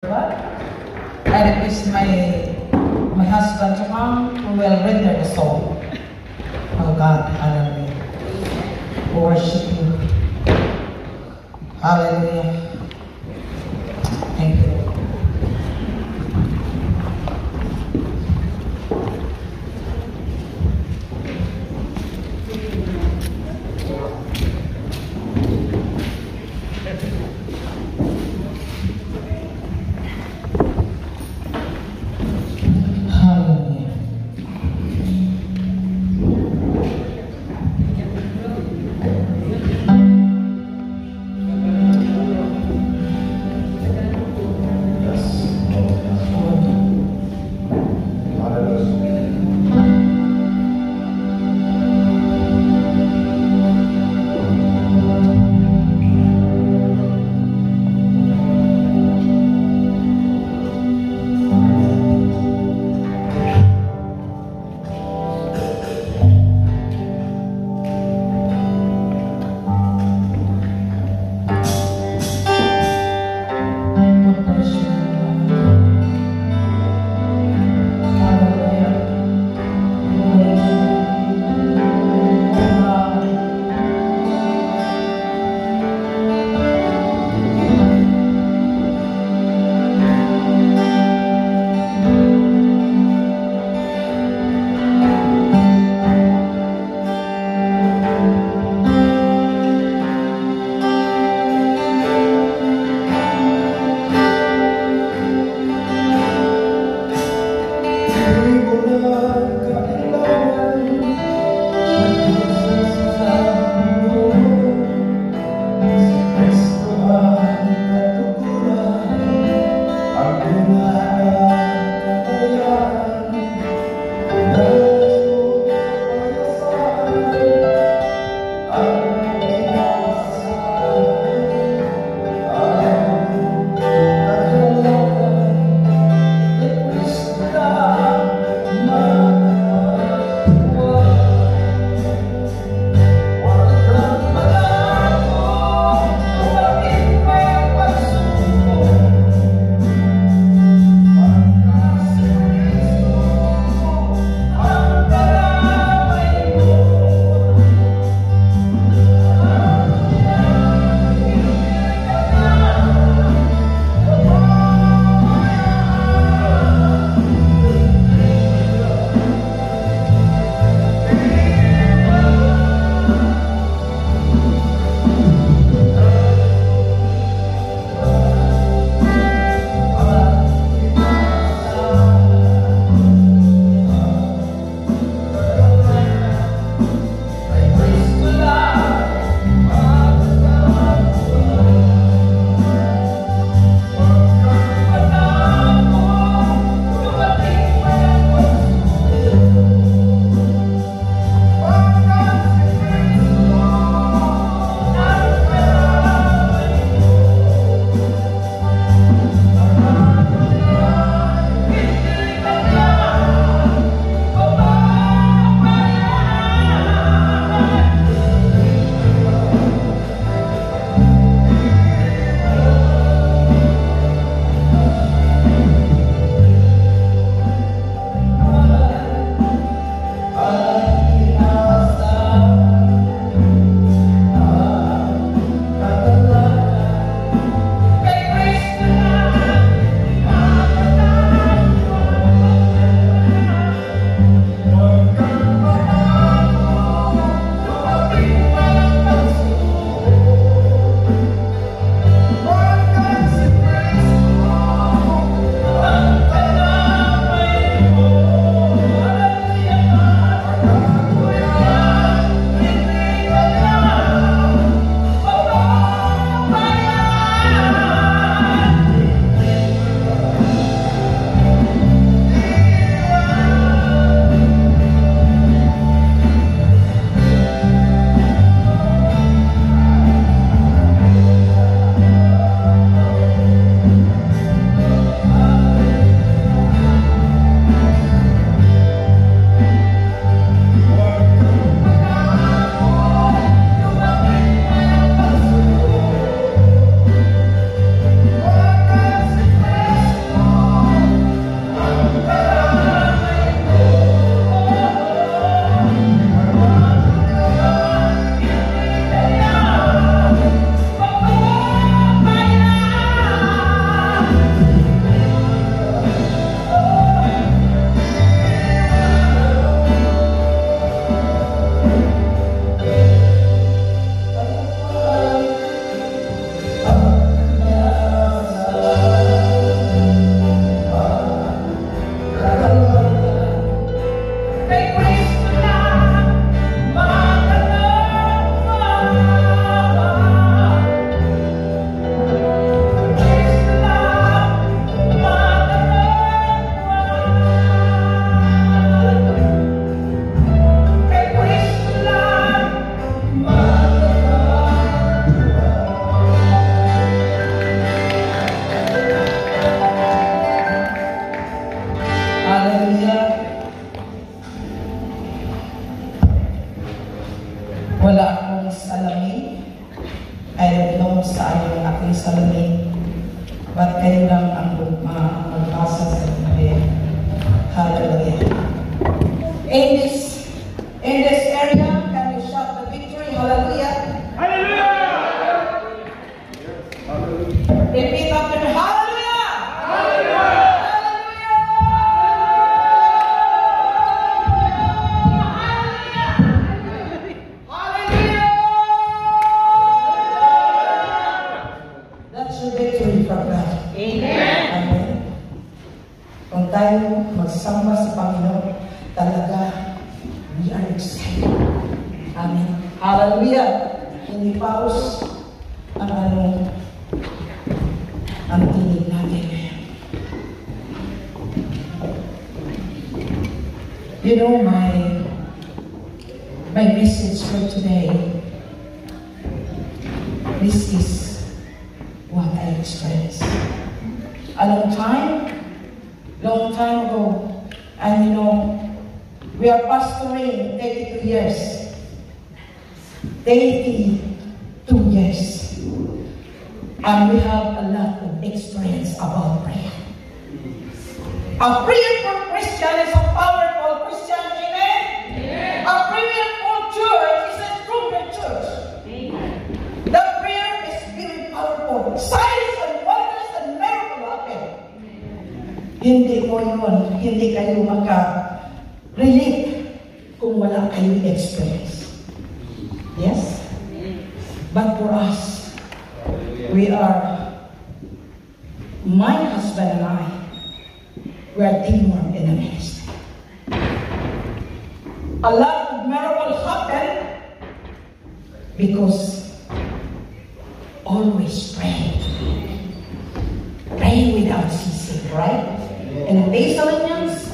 I request my husband to come who will render the song. Oh God, hallelujah. Worship you. Hallelujah. Thank you. kayo lang ang magbasa sa Biblia. Hallelujah. In this area, can you shout the victory? Hallelujah. Hallelujah. Repeat after me. Hallelujah. Hallelujah. That's your victory from God. Amen. Amen. Kung tayo magsama sa Panginoon, talaga, we are excited. Amen. Hallelujah. Hindi paus ang tinig natin ngayon. You know, my message for today, this is what I experienced. A long time ago, and you know, we are pastoring 32 years. 32 years. And we have a lot of experience about prayer. A prayerful Christian is a powerful Christian, amen? Amen. A prayerful church is a stronger church. Amen. The prayer is very powerful. Signs and wonders and miracles happen. Hindi mo yun, hindi kayo maka-relate kung wala kayong experience. Yes? But for us, we are, my husband and I, we are teamwork in the ministry. A lot of miracles happen because always praying. Praying without ceasing, right? And in Thessalonians,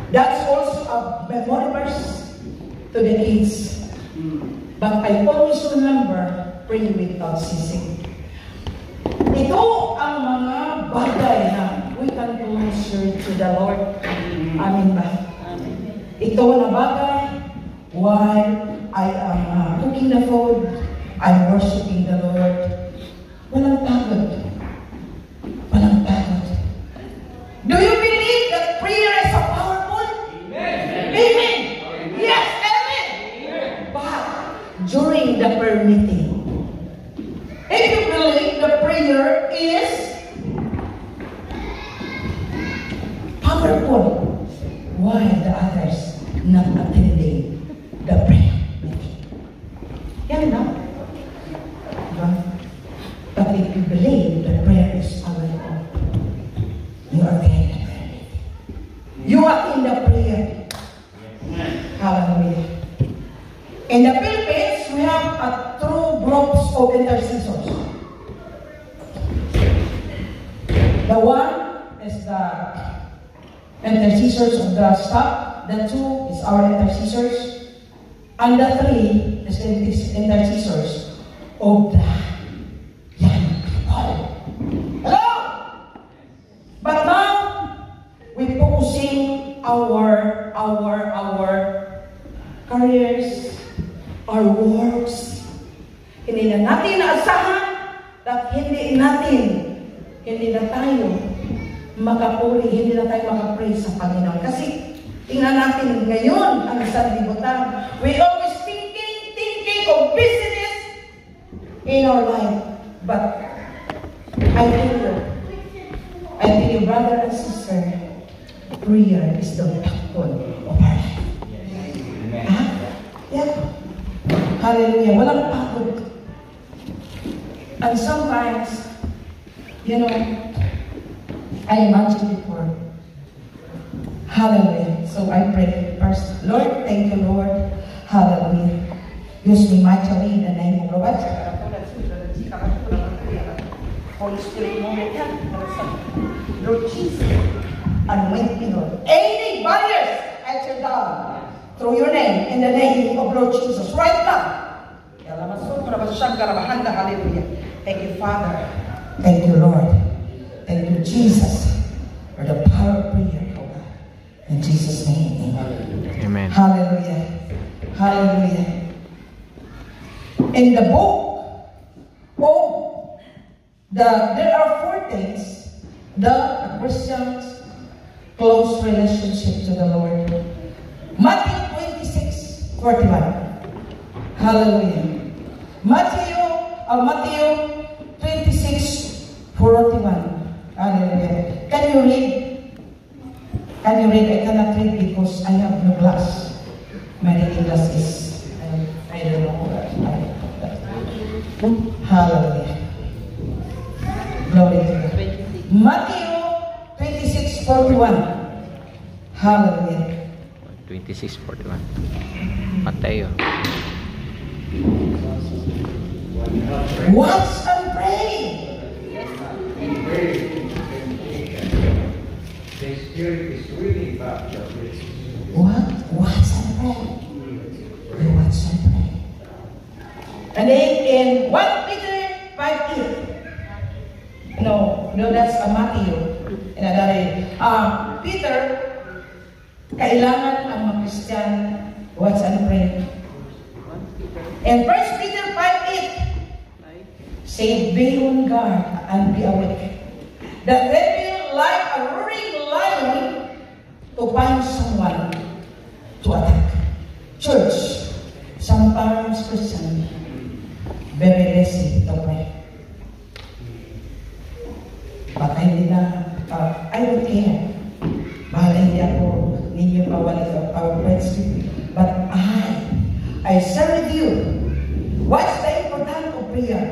that's also a memory verse to the kids. But I always remember praying without ceasing. Ito ang mga bagay na we can closer to the Lord. Amen ba? Amen. Ito na bagay while I am cooking the food, I'm worshiping the Lord. Walang takot. Walang takot. Do you believe that prayer is a powerful? Amen. Amen. Yes, amen. Amen. But during the prayer meeting, if you believe the prayer is powerful, why the others not attending the prayer meeting? Yan na. Diba? But if you believe the prayer is powerful, you are there in the prayer meeting. You are in the prayer. Hallelujah. In the Philippines, we have two groups of intercessors. The one is the intercessors of the staff. The two is our intercessors. And the three is intercessors of the young people. Hello? But now, we're focusing our careers, our works. Hindi na natin naasahan at hindi na tayo makapuri, hindi na tayo makapray sa Panginoon. Kasi tingnan natin ngayon ang sanlibutan. We always thinking of business in our life. But I tell you, brother and sister, prayer is the backbone of our life. Ha? Yeah. Hallelujah. Walang pagod. And sometimes, you know, I imagine before. Hallelujah. So I pray first, Lord, thank you, Lord. Hallelujah. Use me mightily in the name of the Lord. Holy Spirit, Lord Jesus, anoint me, Lord. Any barriers I tear down through your name, in the name of Lord Jesus, right now. Hallelujah. Thank you, Father. Thank you, Lord. Thank you, Jesus, for the power of prayer, oh God. In Jesus' name, amen. Amen. Hallelujah. Hallelujah. In the book of there are 4 things the Christian's close relationship to the Lord. Matthew 26:41. Hallelujah. Matthew 26:41. Hallelujah. Can you read? Can you read? I cannot read because I have no glass. My reading glass is, I don't know. Hallelujah. Glory to God. Matthew 26:41. Hallelujah. 26:41. Mateo. Watch and pray. The Spirit is really back the place. What? Watch and pray. You watch and pray. And then in 1 Peter 5:8. No, that's Matthew. Peter, kailangan ang mga Christian watch and pray. And 1 Peter 5:8 say, be on guard and be awake. That they will like a roaring lion to find someone to attack. Church, sometimes Christian, very lazy to pray. But I did not, I don't care. Bahala hindi ako ninyo pawala sa our friendship. But I share with you what's the importance of prayer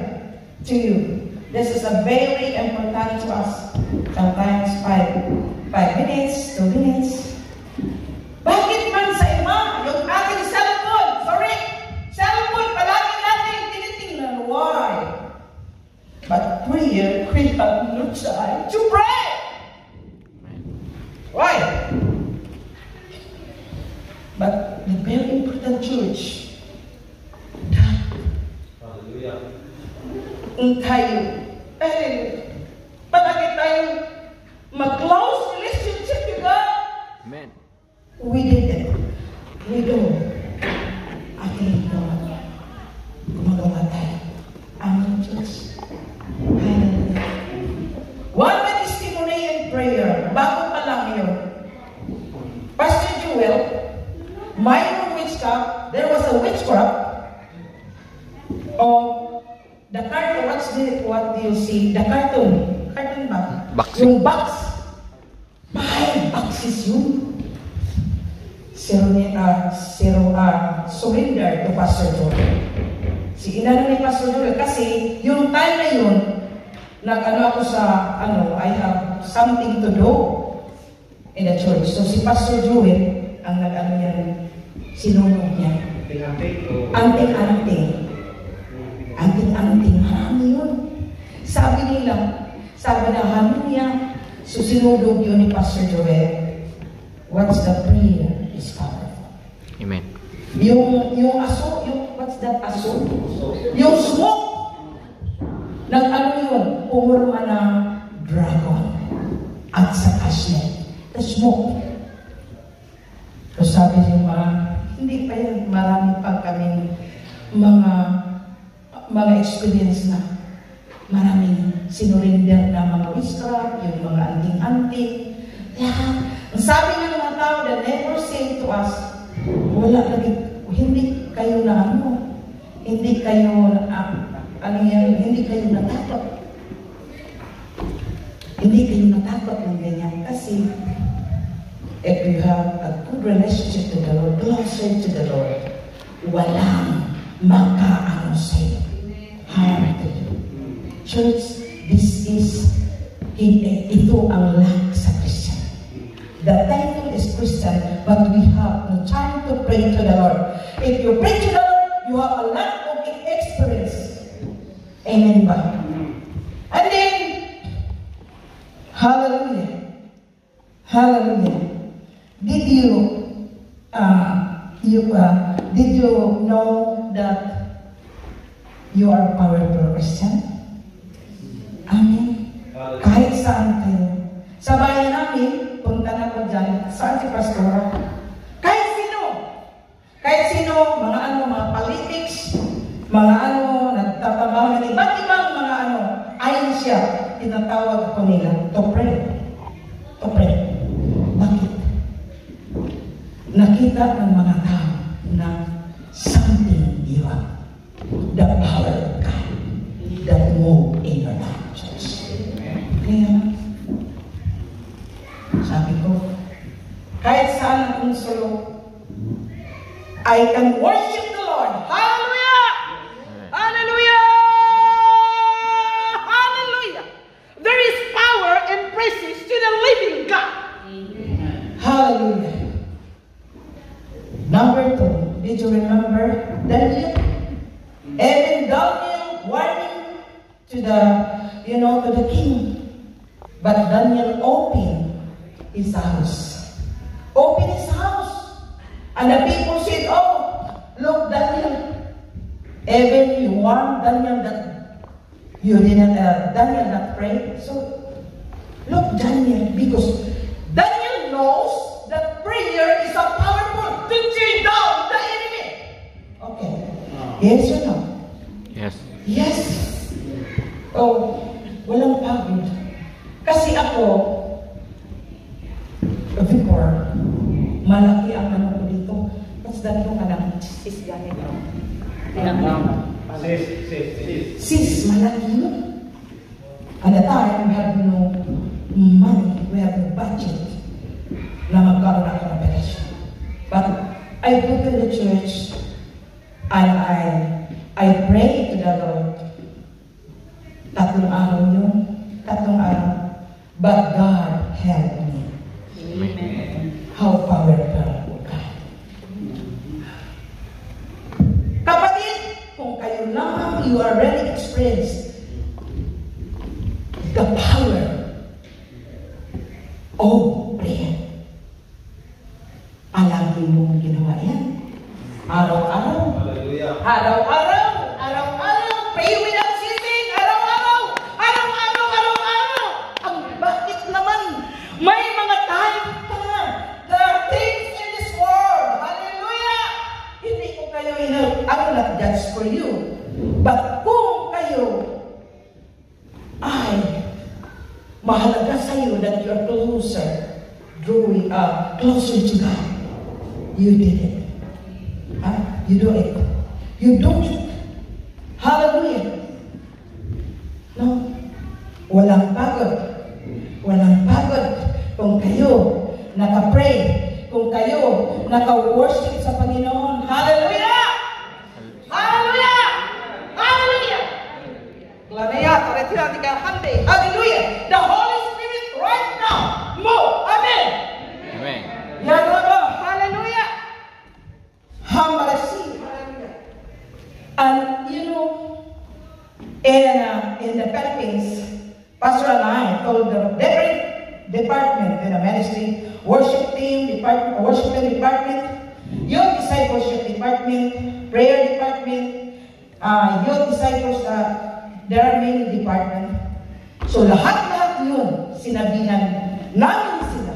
to you. This is a very important to us. Sometimes 5 minutes, 2 minutes. Bakit man sa iba, yung ating cellphone, palagi natin tinitingnan. Why? But prayer, we have no time to pray. Why? But the very important church, that tayo, palagi tayo mag-close relationship with God. Amen. We did it. We do. Ating gumagawa tayo. Amen, church. Hallelujah. One testimony and prayer. Bago pa lang yun. Pastor Joel, my witchcraft, there was a witchcraft of the cartoon. What do you see? The cartoon. Cartoon ba? Box. Yung box. 5 boxes yun. Surrender to Pastor Joel. Si inano ni Pastor Joel kasi yung time na yun, ako sa, I have something to do in the church. So si Pastor Joel, ang yan, sinunog niya. Anting-anting. Anting-anting, marami yun. Sabi na niya, so sinulog yun ni Pastor Joel. What's the prayer is powerful. Amen. Yung what's that aso? Yung smoke. Yun, umurma ng dragon at sa casnet. The smoke. So sabi niyo hindi pa yan, marami pa kaming mga experience na maraming sinurinder na mga witchcraft, yung mga anting-anting. Lahat. Ang sabi ng mga tao, the never say to us, wala lagi, hindi kayo na hindi kayo hindi kayo natakot. Hindi kayo natakot ng ganyan. Kasi, if you have a good relationship to the Lord, closer to the Lord, walang makaano sa'yo. Harm to you. Church, ito ang lack sa Christian. The title is Christian, but we have no time to pray to the Lord. If you pray to the Lord, you have a lot of experience. Amen ba? And then, hallelujah. Hallelujah. Did you know that you are a powerful Christian? Amen. Kahit saan kayo. Sa bayan namin, punta na ko dyan, saan si Pastora? Kahit sino, mga politics, mga nagtatrabaho ng iba't ibang mga ayon siya. tinatawag ako nila to pray. To pray. Bakit? Nakita ng mga tao na something iba. The power of God that move in your life. Kaya, sabi ko, kahit saan akong solo, I can worship the Lord. Hallelujah! Hallelujah! Hallelujah! There is power and praises to the living God. Hallelujah. Number 2, did you remember Daniel? Even Daniel warning to the king. But Daniel opened his house. Opened his house. And the people said, oh, look, Daniel. Even you warned Daniel that you didn't, Daniel not pray. So, look, Daniel, because Daniel knows that prayer is a powerful to tear down the enemy. Okay. Yes or no? Yes. Yes. Oh, walang pagod. Kasi ako, before, malaki ang ano ko dito. What's that yung alam? Sis, ganito. Sis, malaki yun. At the time, we have no money, we have no budget na magkaroon ako ng operation. But I go to the church and I pray to the Lord. Tatlong araw. But God helped me. Amen. How powerful God. Kapatid, kung kayo lamang you already experienced the power of prayer. Palagi mong ginawa yan. Araw-araw. Hallelujah. Araw-araw. Pray without ceasing. Araw-araw. Ang bakit naman? May mga time pa. There are things in this world. Hallelujah. Hindi ko kayo I'm not judge for you. But kung kayo ay mahalaga sa iyo that you are closer to God, you did it. You do it. You do it. Hallelujah. No? Walang pagod. Kung kayo naka-pray, kung kayo naka-worship sa Panginoon. Hallelujah! Hallelujah! Hallelujah! Hallelujah! The Holy Spirit right now move. Amen! Amen. Hallelujah! And in the Philippines, Pastor and I told the different department in the ministry, worship team department, youth discipleship department, prayer department, youth disciples, there are many departments. So lahat yun, sinabihan namin sila.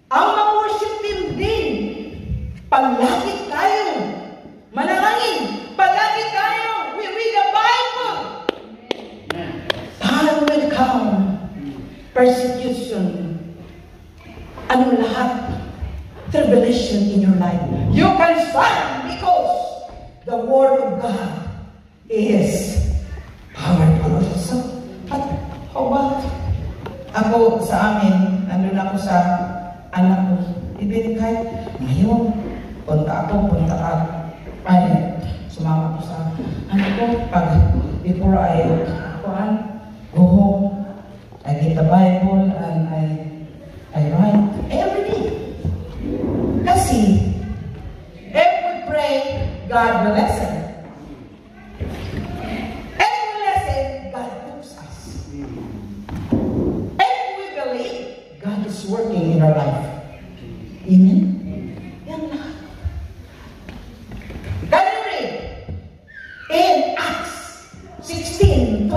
Ang mga worship team din, palagi tayo manalangin, palagi tayo we read the Bible. Time will come, persecution, ano lahat, tribulation in your life. You can stand because the Word of God is powerful. So, how about ako sa amin, nandun ako sa anak ko, even kahit ngayon, punta ka, sumama ko sa anak ko, before I go home, I get the Bible and I write every day. Kasi, if we pray, God will listen. If we listen, God moves us. If we believe, God is working in our life. Amen? Yan lahat. Can you read? In Acts 16:25.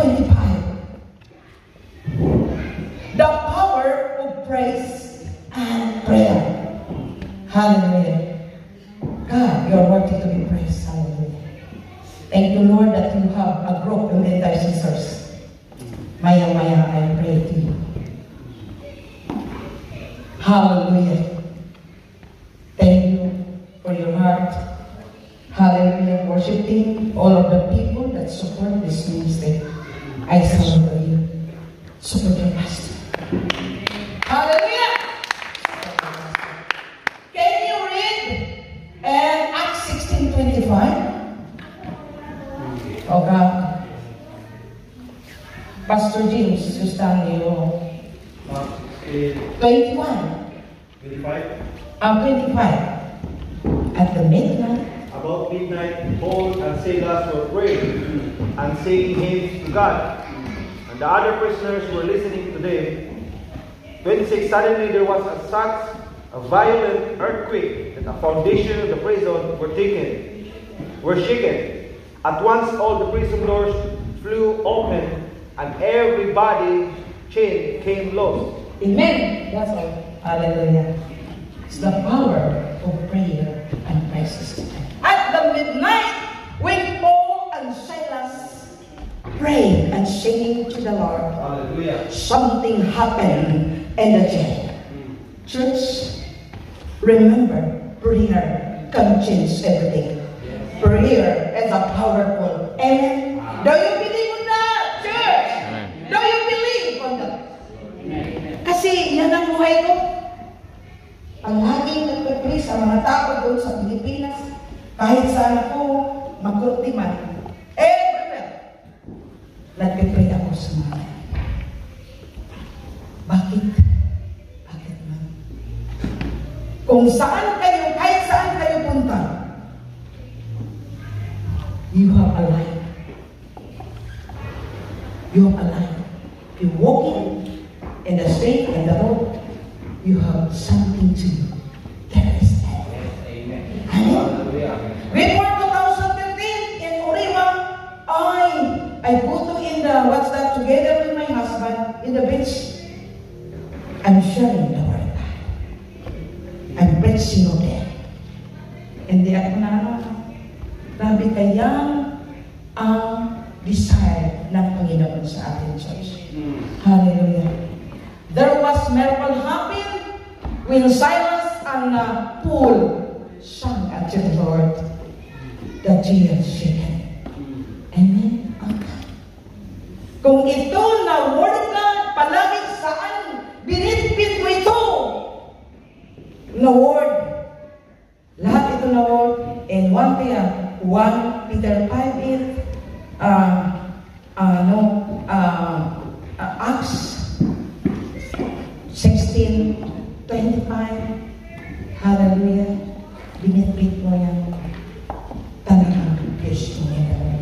The power of praise and prayer. Hallelujah. God, you are worthy to be praised. Hallelujah. Thank you, Lord, that you have a group of intercessors. Maya-maya, I pray to you. Hallelujah. Thank you for your heart. Hallelujah. Worship team, all of the people that support this ministry. I salute you. Support your pastor. Hallelujah. Can you read Acts 16:25? Oh God. Pastor James, you stand here. 21. 25. 25. At the midnight. About midnight, Paul and Silas were praying and singing hymns to God, and the other prisoners were listening to them. 26. Suddenly there was such a violent earthquake that the foundation of the prison were shaken. At once all the prison doors flew open, and everybody's chain came loose. Amen. That's all. Hallelujah. It's the power of prayer and praise. At the midnight, when Paul and Silas prayed and singing to the Lord, Hallelujah. something happened in the jail. Church, remember, prayer can change everything. Prayer is a powerful. Amen. Do you believe on that, church? Amen. Do you believe on that? Kasi yan ang buhay ko. Ang laging nagpapray sa mga tao doon sa Pilipinas, kahit saan ako magkurtiman, everywhere, nagpapray ako sa mga. Bakit? Bakit man? Kung saan kayo, kahit saan kayo punta, you have a life. You have a life. You're walking in the street, in the road, you have something to do. There is Amen. Before 2013, in Oriwa, I put in the what's that together with my husband in the beach. I'm sharing the word. I'm preaching of them. Hindi ako na grabe kayang ang desire ng Panginoon sa ating church. Hallelujah. There was miracle happen when Silas and Paul sang unto the Lord. The jail shaken. Amen. Okay. Kung ito na word of God, palagi saan binitbit mo ito? Na word. Lahat ito na word. And 1 Peter 5:8, Acts 16:25, hallelujah, binitbit mo yan, talagang Diyos mo yan.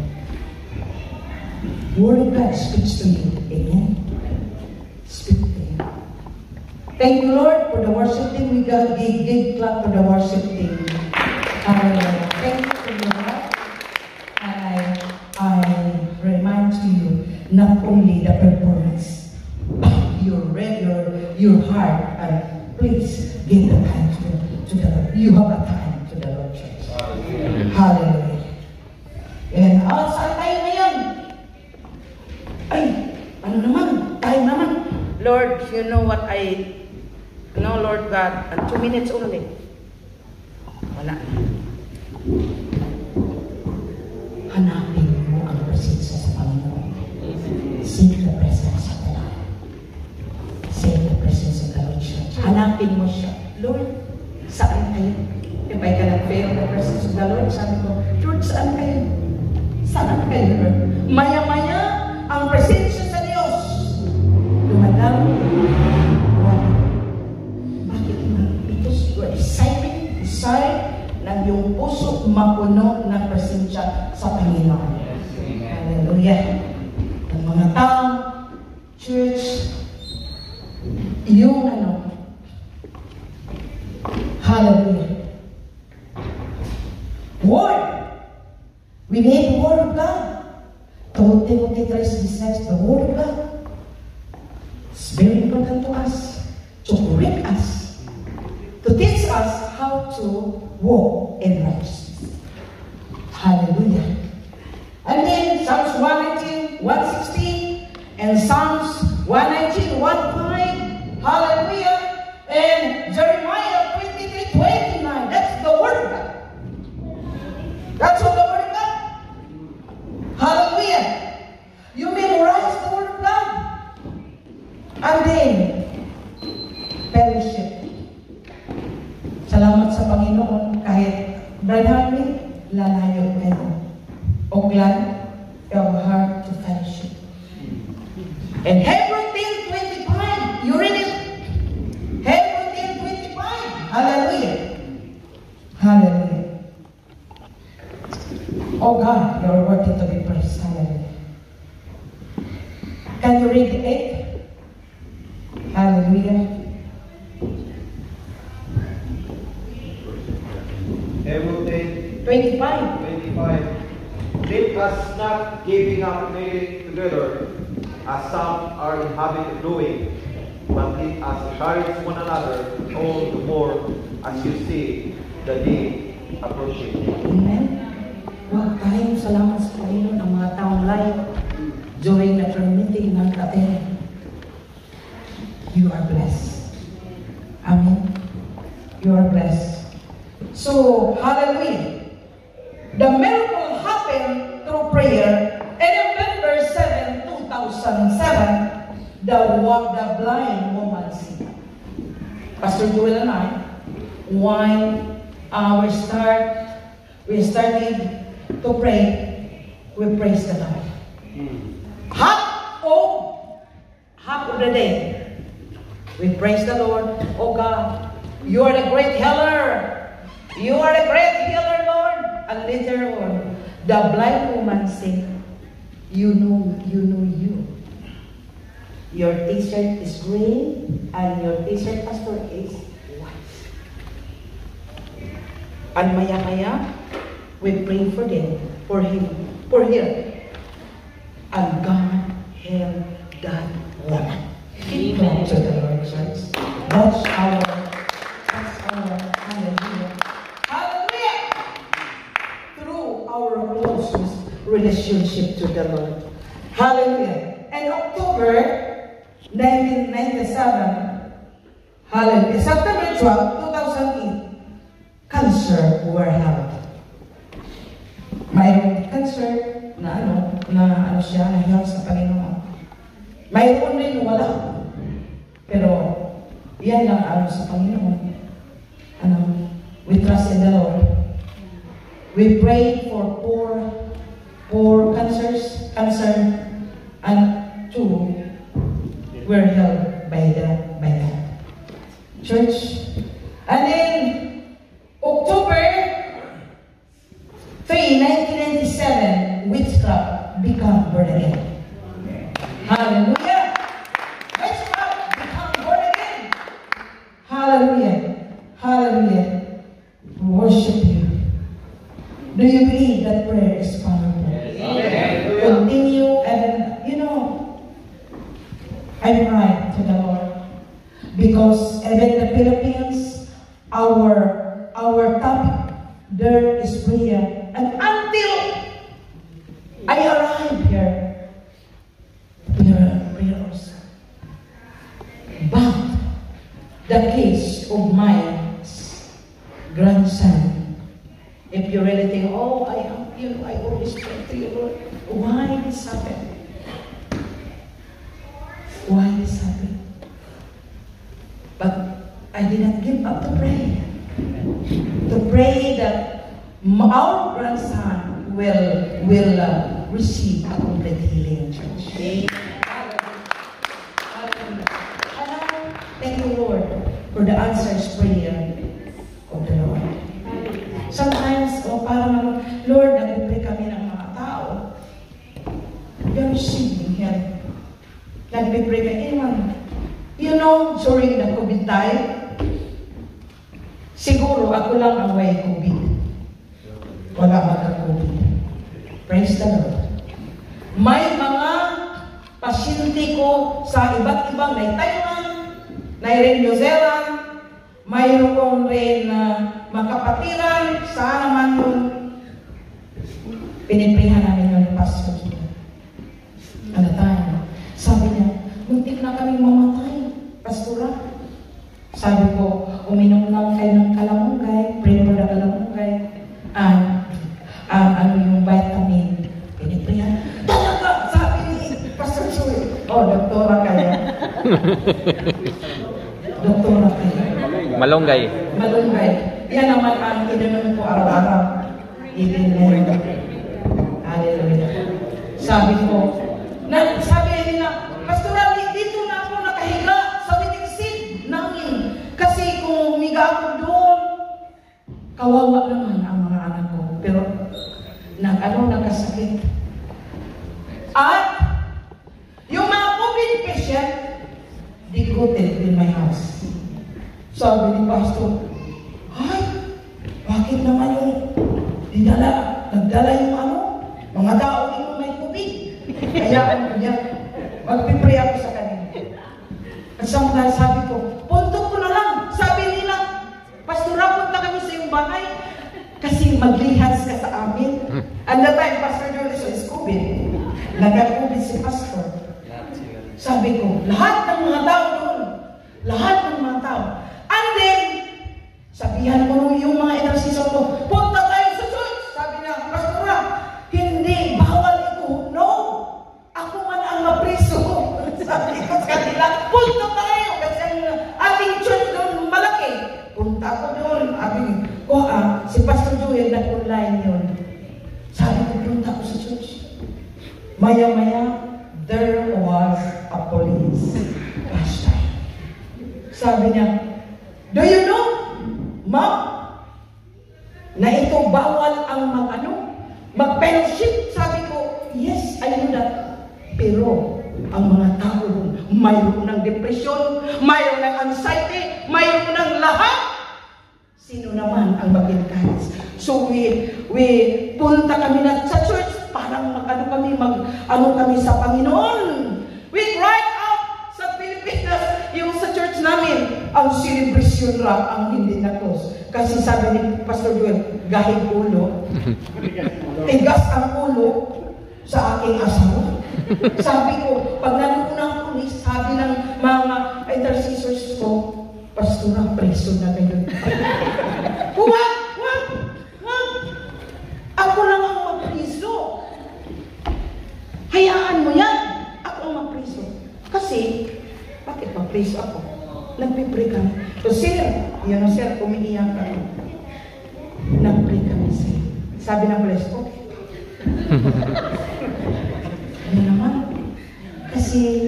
Word of God speaks to you, amen? Speak to you. Thank you, Lord, for the worship team. We got a big clap for the worship team. Hallelujah. Thank you for your heart. And I remind you, not only the performance, your heart, and please give the time to the Lord. You have a time to the Lord, church. Hallelujah. And saan tayo ngayon? Ay, ano naman? Tayo naman. Lord, you know what I know, Lord God, and 2 minutes only. Wala. Hanapin mo ang presensya sa Panginoon. Seek the presence of the Lord. Seek the presence of the Lord. Hanapin mo siya. Lord, saan kayo? If I cannot feel the presence of the Lord, sabi ko, Lord, saan kayo? Saan kayo, Lord? Maya-maya, ang presensya sa Diyos. Dumadam. Bakit na? Because you are desire ng iyong puso mapuno ng presensya sa Panginoon. Hallelujah. Ang mga tao, church, yung hallelujah. Word. We need the Word of God. To Timothy 3:6, the Word of God. It's very important to us, to correct us, to teach us how to walk in righteousness. Hallelujah. And then Psalms 119, 116, And Psalms 119:1-5. Hallelujah. And Jeremiah 23:29. That's the word of God. That's all the word of God. Hallelujah. You memorize the word of God. And then, fellowship. Salamat sa Panginoon kahit Brother Harvey, lalayo kayo. O glad your heart to fellowship. And Hebrews 10:25, you read it. Hebrews 10:25. Hallelujah. Hallelujah. Oh God, you're worthy to be praised. Hallelujah. Can you read 8? Hallelujah. Hebrews 25. 10:25. Let us not giving up meeting together, as some are in habit of doing, but let us encourage one another, all the more as you see the day approaching. Amen. Wag tayong salamat sa Panginoon ang mga taong live during the prayer meeting ng Aten. You are blessed. Amen. You are blessed. So, hallelujah. The miracle happened through prayer. And on November 7, 2007, the blind woman see. Pastor Joel and I, when we started to pray, we praise the Lord. Half of the day, we praise the Lord. Oh God, you are the great healer. You are the great healer, Lord. And later on, the blind woman said, you know you. Your t-shirt is green and your t-shirt, Pastor, is white. And maya, we pray for them, for him, for her. And God help that woman. Amen. To the Lord, church. That's our hallelujah. Hallelujah. Through our close relationship to the Lord. Hallelujah. And October 1997, hallelujah. September 12, 2008, cancer were held. Mayroong cancer na siya, na health sa Panginoon. Mayroon rin wala. Pero, yan lang sa Panginoon. We trust in the Lord. We pray for poor cancer, and 2 were held by that. Church. And then, October 3, 1997, witchcraft become born again. Hallelujah. Witchcraft become born again. Hallelujah. Hallelujah. We worship you. Do you believe that prayer is powerful? Yes. Continue, and I pray to the Lord, because even the Philippines, our topic there is prayer, and until I arrive here, prayer also. But the case of my grandson, if you really think, I always pray to you, Lord, why this happened? Why this happened? But I did not give up to pray. To pray that our grandson will receive a complete healing, church. Thank you, Lord, for the answers prayer of the Lord. Sometimes, parang, Lord, nag-pray kami ng mga tao. They're receiving help. Nag-pray kami, during the COVID time, siguro ako lang ang may COVID. Wala magka-COVID. Praise the Lord. May mga pasyente ko sa iba't ibang na Taiwan, na New Zealand, mayroon rin makapatiran, saan naman yun, piniprihan namin yung pastor. Ano tayo? Sa muntik na kaming mamatay, pastora. Sabi ko, uminom lang kayo ng kalamunggay, pray for the kalamunggay, ano yung vitamin, pinipriyan. Talaga, sabi ni Pastor Joy, doktora kaya. Doktora kaya. Malunggay. Malunggay. Yan naman ang ininom ko araw-araw. Even then. Hallelujah. Sabi nila, Pastora, dito na ako nakahiga sa waiting seat namin. Kasi kung humiga ako doon, kawawa naman ang mga anak ko. Pero, nagkasakit. At, yung mga COVID patient, decoated in my house. Sabi ni Pastor, ay, bakit naman yung nagdala yung mga tao yung may COVID. Kaya magpipray ako sa kanila. At samtang sabi ko, punto ko na lang. Sabi nila, Pastora, punta kami sa iyong bahay. Kasi maglihas ka sa amin. And that time, Pastor Julius is COVID. Nag-COVID si Pastor. Sabi ko, lahat ng mga tao doon. Lahat ng mga tao. And then, sabihan ko yung mga intercessor ko, punta tayo sa church. Sabi niya, Pastora, hindi, bawal ito. No, ako man ang mapriso. Sabi ko sa kanila, punta tayo. Kasi ang ating church doon malaki. Punta ko doon. Si Pastor Joel nag-online yun. Sabi ko, punta ko sa church. Maya-maya, there was a police pastor. Sabi niya, do you know, Ma'am, na ito bawal ang mag-fellowship? Sabi ko, yes, I know that. Pero, ang mga tao mayroon ng depression, mayroon ng anxiety, mayroon ng lahat. Sino naman ang mag-encourage? So, we punta kami na sa church, parang kami sa Panginoon. We cried out sa Pilipinas, yung sa church namin, ang celebration lang ang hindi na-close. Kasi sabi ni Pastor Joel, gahig ulo, tigas ang ulo sa aking asawa. Sabi ko, pag nanoon ng pulis, sabi ng mga intercessors ko, Pastora, preso na kayo. Huwag! Ako lang ang magpriso. Hayaan mo yan. Ako ang magpriso. Kasi, bakit magpriso ako? Nagpipray kami. So, sir, umiiyak kami. Nagpray kami, sir. Sabi ng pulis, okay. Ano naman? Kasi,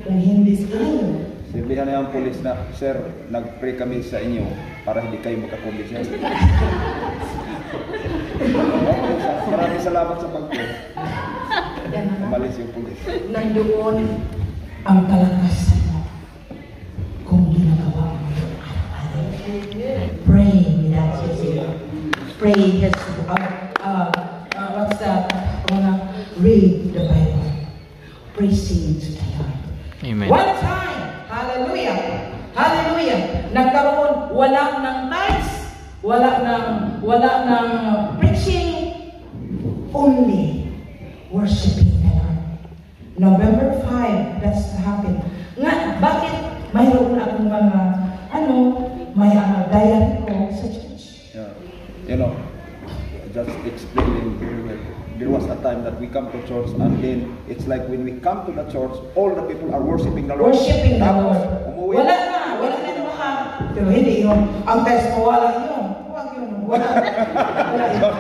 kung hindi tayo, sabihan na yung pulis na, sir, nag-pray kami sa inyo para hindi kayo magka-COVID, sir. Maraming salamat sa pag-pray. Umalis yung pulis. Nandoon ang kalakasan mo kung ginagawa mo yung pray without ceasing. Pray, yes, what's that? Read the Bible. Praising to the Lord. Amen. One time, hallelujah, hallelujah, nagkaroon, wala ng tithes, wala ng preaching, only worshiping the Lord. November 5, that's happened. Nga, bakit mayroon akong mga, may diary ko sa church? Yeah. You know, just explaining very well. There was a time that we come to church and then it's like when we come to the church, all the people are worshiping the Lord. Worshiping the Tapos, Lord. umuwi. Wala na yung mga, pero hindi yun. Ang test ko, wala yun. Huwag yun. Wala yun.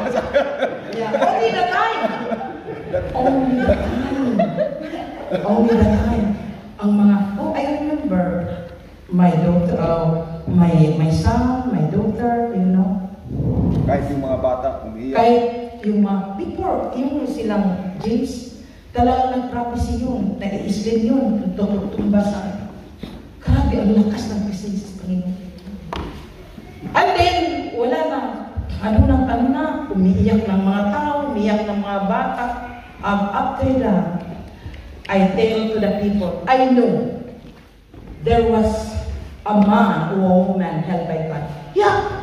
Yeah, only the time. Only the time. Only the time. Ang mga, I remember my daughter, my son, my daughter, Kahit yung mga bata, umiiyak. Kahit yung before, yung silang James, talagang nag-prophecy yun, nai-islim yun, tumba sa grabe, ang lakas ng presensya sa Panginoon. And then, wala na, umiiyak ng mga tao, umiiyak ng mga bata. After that, I tell to the people, I know there was a man or a woman held by God. Yeah!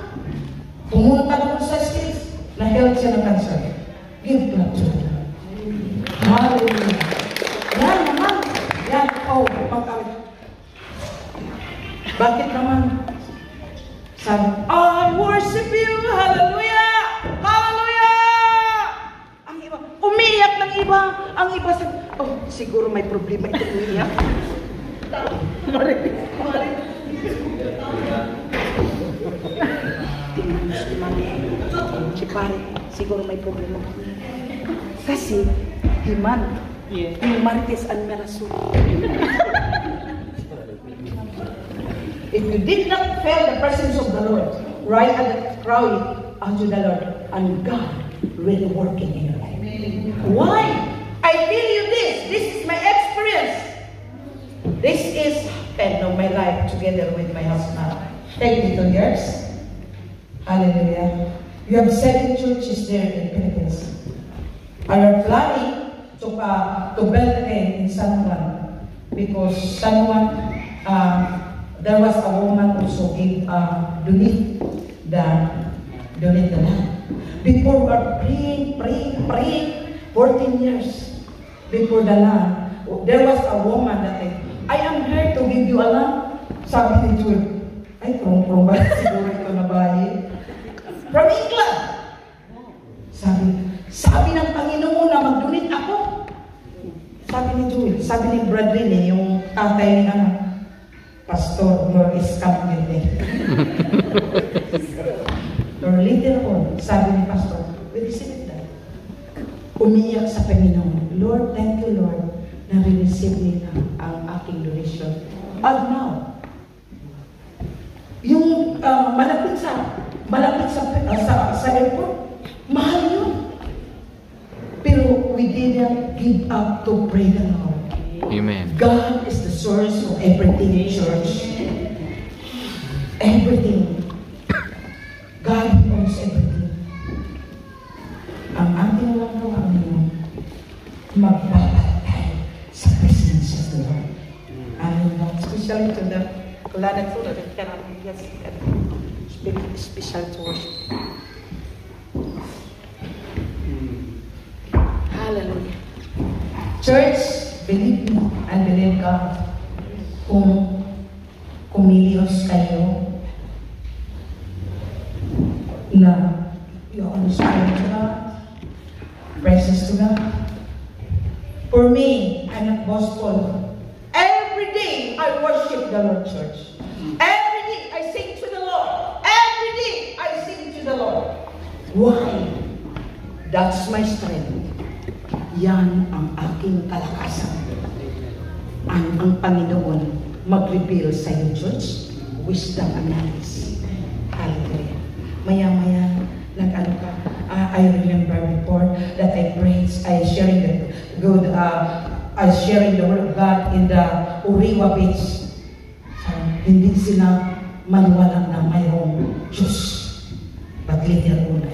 Pumunta naman sa streets, na-help siya ng cancer. Give blood to them. Hallelujah. Yan naman. Yan, oh, magkawit. Bakit naman? Sabi, I worship you, hallelujah! Hallelujah! Ang iba, umiyak ng iba. Ang iba sabi, oh, siguro may problema ito umiyak. Si pare, siguro may problema. Kasi, humanities and merasur. If you did not feel the presence of the Lord, right at the crowd unto the Lord, and God really working in your life. Why? I tell you this. This is my experience. This is end of my life together with my husband. 22 years. Hallelujah. You have 7 churches there in Philippines. I am planning to build again in San Juan, because San Juan, there was a woman also gave donate the land. Before we are praying 14 years before the land, there was a woman that said, I am here to give you a land. Sabi ni Jules, ay, from ba siguro ito na bahay? From England. Sabi ng Panginoon na mag-donate ako. Sabi ni Jules, sabi ni Brad Rin, yung tatay ni Pastor, Lord is coming with me. Lord, later on, sabi ni Pastor, we received that. Umiyak sa Panginoon, Lord, thank you, Lord, na re-receive nila ang aking donation. And now, yung malapit sa airport, mahal yun. Pero we didn't give up to pray the Lord. Amen. God is the source of everything, church. Everything. God owns everything. Ang ating lang gawin ngayon, magbabatay sa presence of the Lord. Amen. Especially to the Kulanan Food, that cannot be special to worship. Hallelujah. Church, believe me and believe God. Kung kumilios kayo na you understand God, praises to God. For me, I'm not boastful. Every day I worship the Lord, church. Every day I sing to the Lord. Every day I sing to the Lord. Why? That's my strength. Yan ang aking kalakasan. Ang Panginoon mag-reveal sa iyo, church, wisdom and knowledge. Hallelujah. Maya-maya, I remember before that I sharing the word of God in the Uriwa Beach. Hindi sila maniwala na mayroong Diyos. But later on,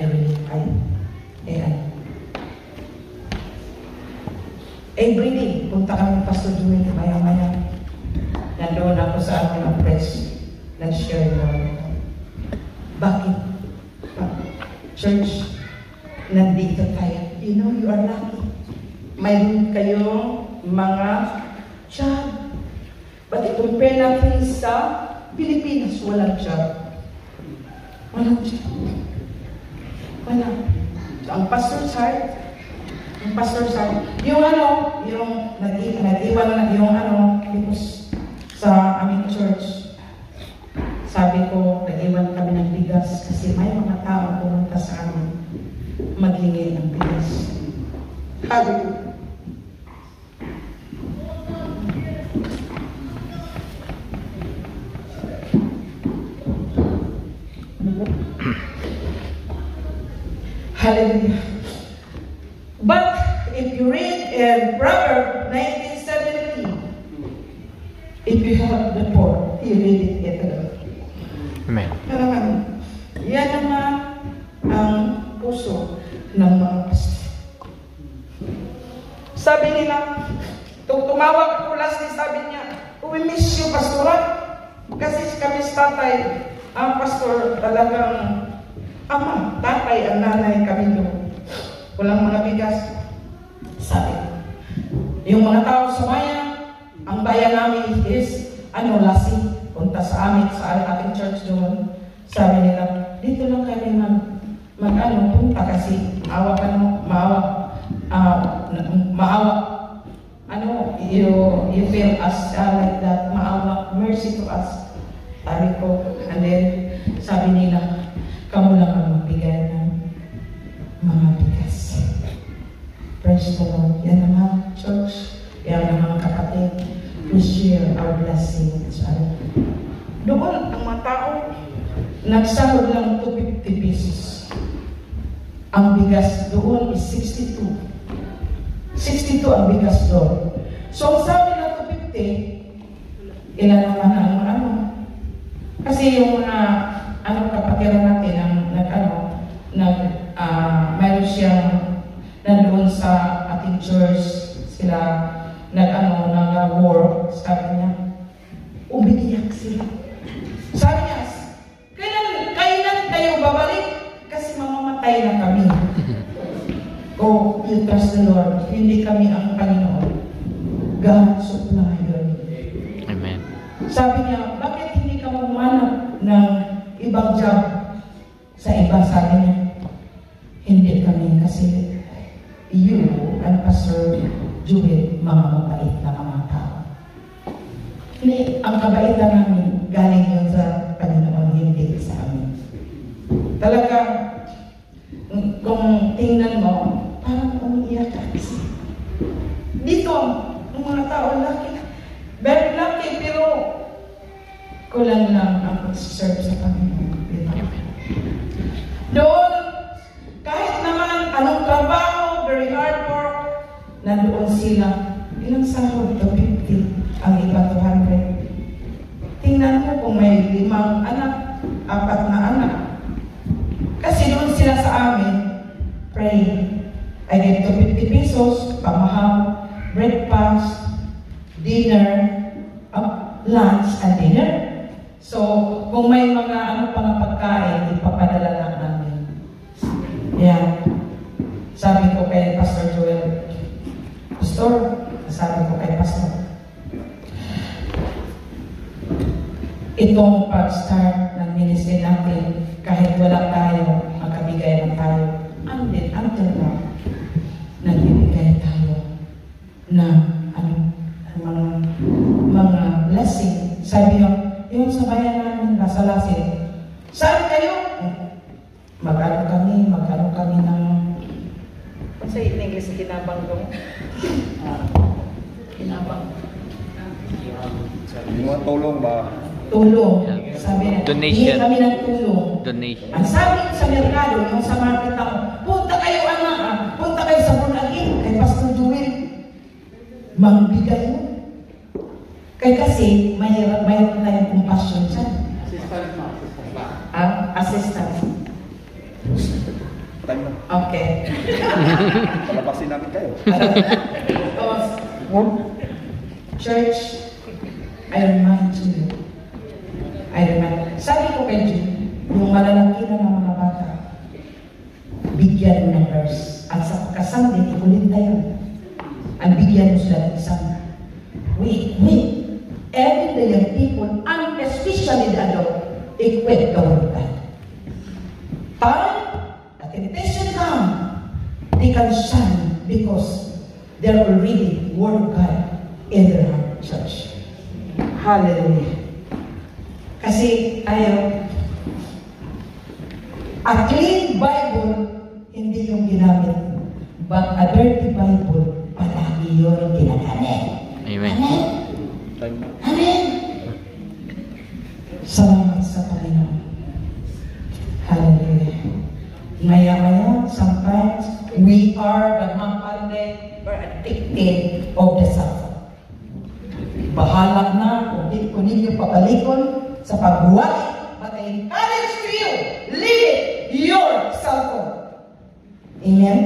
every day, punta kami Pastor Joel, maya-maya. Nandoon ako sa amin ng press. Nag-share na. Bakit? Church, nandito tayo. You know, you are lucky. Mayroon kayong mga job. But i-compare natin sa Pilipinas, walang job. Walang job. Wala. So, ang pastor's heart, yung nag-iwan na yung because sa aming church, sabi ko, nag-iwan kami ng bigas kasi may mga tao pumunta sa amin maghingi ng bigas. Hallelujah. Hallelujah. But if you read in Proverbs 19:17, if you have the poor, you read it alone. Amen. Yan naman ang puso ng mga pastor. Sabi nila, tumawag ko last day, sabi niya, we miss you, pastora. Kasi kami sa tatay, ang pastor talagang ama, tatay, ang nanay kami doon. Walang mga bigas. Sabi, yung mga tao sa bayan, Ang bayan namin is, lasing. Punta sa amin, sa ating church doon. Sabi nila, dito lang kami punta kasi you feel us like that, maawa, mercy to us. Sabi ko, and then, sabi nila, kamu lang ang magbigay ng mga bigas. Praise the Lord. Yan naman, church. Yan naman, kapatid. To share our blessings. Doon, ang mga tao, nagsahod lang 250 pesos. Ang bigas doon is 62. 62 ang bigas doon. So, sabi na 250, ilan naman ang kasi yung mga kapatiran natin mayroon siyang nandoon sa ating church, sila nag-work, sabi niya, umiiyak sila. Sabi niya, kailan kayo babalik? Kasi mamamatay na kami. Oh, you trust the Lord. Hindi kami ang Panginoon. God supply your need. Amen. Sabi niya, bakit hindi ka magmanap ng ibang job sa iba? Sabi niya, hindi kami kasi you and Pastor Jubel, mga mabait na mga tao. Hindi, ang kabaitan namin galing yun sa Panginoon, hindi sa amin. Talaga, kung tingnan mo, parang umiiyak ka kasi. Dito, ang mga tao lucky, very lucky, pero kulang lang ang pag-serve sa Panginoon. Doon, kahit naman anong trabaho, very hard work, nandoon sila. Ilang sahod? 50. Ang iba 200. Tingnan mo kung may 5 anak, 4 na anak. Kasi doon sila sa amin, pray. I get 250 pesos, pamahal, breakfast, dinner, lunch and dinner. So, kung may mga pang pagkain, ipapadala lang namin. Yeah. Sabi ko kay Pastor Joel, Pastor, sabi ko kay Pastor, itong pag-start ng ministry natin, kahit wala tayo, magkabigay lang tayo, until now, nagbibigay tayo na mga blessing. Sabi yung sa bayan namin, nasa Lasin, saan kayo? Magkano kami ng... Sa English, kinabang ko. Kinabang. Yung mga tulong ba? Tulong. Sabi na, Donation. hindi kami ng tulong. Donation. Ang sabi sa merkado, yung sa market ako, punta kayo punta kayo sa Bunagin, kay Pastor Joel. Magbigay mo. Kaya kasi, mayroon tayong compassion dyan. Assistant. Time na. Okay. Palapasin namin kayo. Church, I remind you. Sabi ko kay Jim, yung malalaki na ng mga bata, bigyan mo ng nurse. At sa kasamdin, ikulit tayo. Ang bigyan mo sila ng isang every the young people, and especially the adult, equip the word of God. Time, the temptation come, they can shine because they're already word of God in their heart, church. Hallelujah. Kasi tayo, a clean Bible, hindi yung ginamit. But a dirty Bible, palagi yun ginagamit. Amen. Amen. Time na. Amen. Salamat sa Panginoon. Hallelujah. Maya-maya, sometimes, we are the mapande, we're addicted of the self. Bahala na kung ninyo pabalikon sa pagbuhay, but I encourage to you, leave your cell phone. Amen?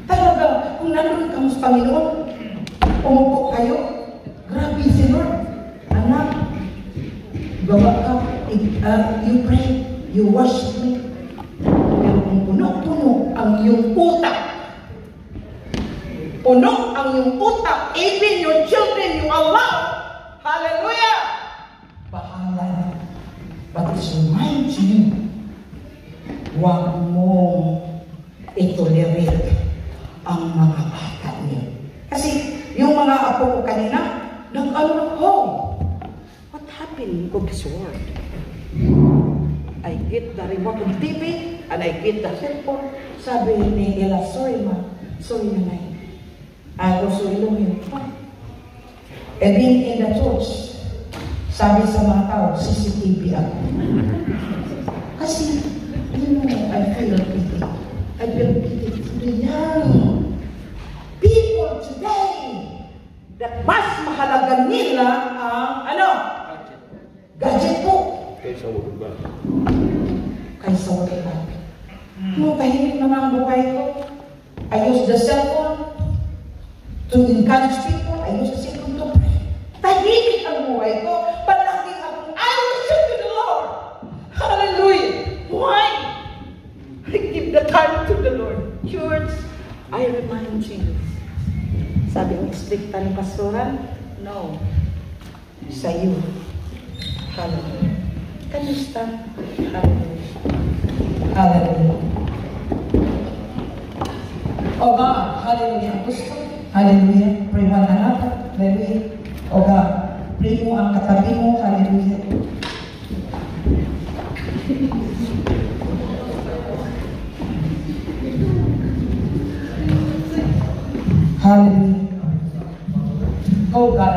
Talaga, kung nandun ka sa Panginoon, umupo kayo, grabe si Lord. Anak, gawa ka, you pray, you worship me. Pero kung puno-puno ang iyong utak, puno ang iyong utak, even your children you allow. Hallelujah! Bahala na. But it's remind you, huwag mong itolerate ang mga bata niyo. Kasi yung mga apo ko kanina, nag-ano ako. What happened to this world? I get the remote of TV and I get the cellphone. Sabi ni Ella, sorry ma, sorry nanay. I also love you. And being in the church, sabi sa mga tao, CCTV ako. Kasi, you know, I feel pity. I feel pity to the young people today that mas mahalaga nila ang, gadget po. Kaysa word of God. Kaysa wala ka. Nung tahimik naman ang buhay ko, I use the cellphone to encourage people. I use the cellphone to pray. Tahimik ang buhay ko, but lagi ako, I worship to the Lord. Hallelujah. Why? I give the time to the Lord. Church, I remind you. Sabi ang istrikta ng pastoran, no. Sa iyo. Hallelujah. Can you stand? Hallelujah. Hallelujah. Oh God, hallelujah. Hallelujah. Pray one another. Hallelujah. Oh God, pray mo ang katabi mo. Hallelujah. Hallelujah. Oh God,